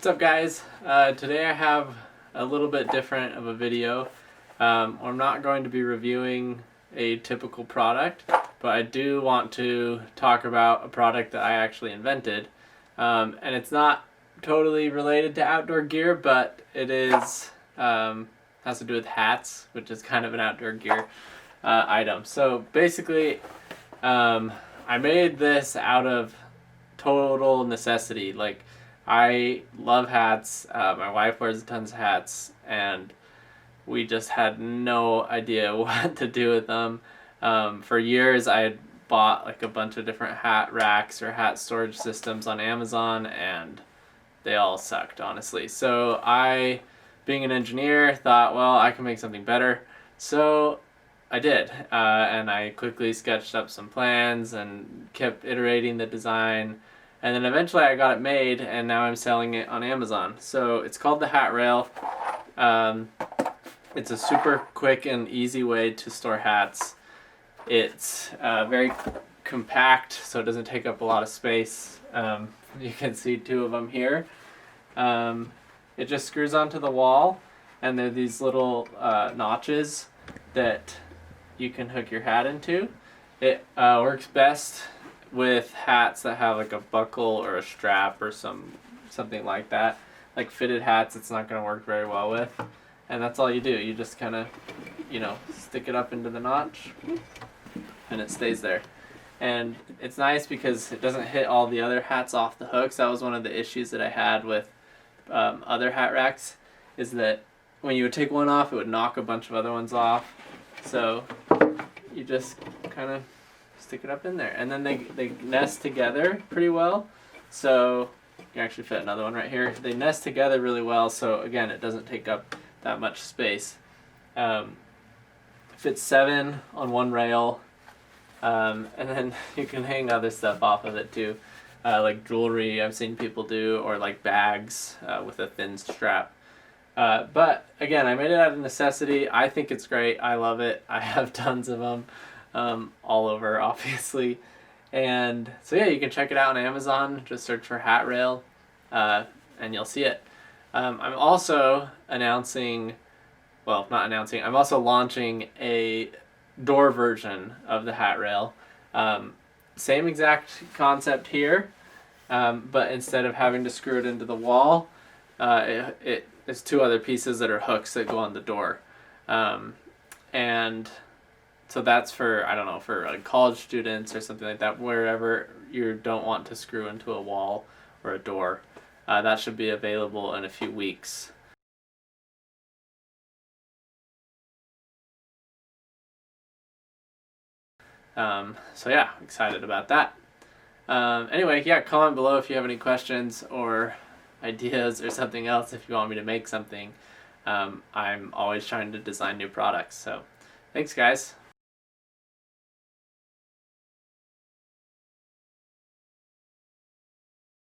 What's up, guys? Today I have a little bit different of a video. I'm not going to be reviewing a typical product, but I do want to talk about a product that I actually invented. And it's not totally related to outdoor gear, but it is has to do with hats, which is kind of an outdoor gear item. So basically, I made this out of total necessity. Like, I love hats. My wife wears tons of hats, and we just had no idea what to do with them. For years, I had bought like a bunch of different hat racks or hat storage systems on Amazon, and they all sucked, honestly. So I, being an engineer, thought, well, I can make something better. So I did, and I quickly sketched up some plans and kept iterating the design. And then eventually I got it made, and now I'm selling it on Amazon. So it's called the Hat Rail. It's a super quick and easy way to store hats. It's very compact, so it doesn't take up a lot of space. You can see two of them here. It just screws onto the wall, and there are these little notches that you can hook your hat into. It works best with hats that have like a buckle or a strap or something like that. Like fitted hats, it's not going to work very well with. And that's all you do. You just kind of, stick it up into the notch, and it stays there. And it's nice because it doesn't hit all the other hats off the hooks. That was one of the issues that I had with other hat racks, is that when you would take one off, it would knock a bunch of other ones off. So you just kind of stick it up in there, and then they nest together pretty well. So you can actually fit another one right here. They nest together really well, so again, it doesn't take up that much space. Fits 7 on one rail, and then you can hang other stuff off of it too, like jewelry I've seen people do, or like bags with a thin strap. But again, I made it out of necessity. I think it's great. I love it. I have tons of them. All over, obviously. And so yeah, you can check it out on Amazon. Just search for Hat Rail, and you'll see it. I'm also announcing, well, not announcing, I'm also launching a door version of the Hat Rail. Same exact concept here, but instead of having to screw it into the wall, it's two other pieces that are hooks that go on the door. And so that's for, I don't know, for like college students or something like that, wherever you don't want to screw into a wall or a door. That should be available in a few weeks. So yeah, excited about that. Anyway, yeah, comment below if you have any questions or ideas or something else if you want me to make something. I'm always trying to design new products, so thanks, guys.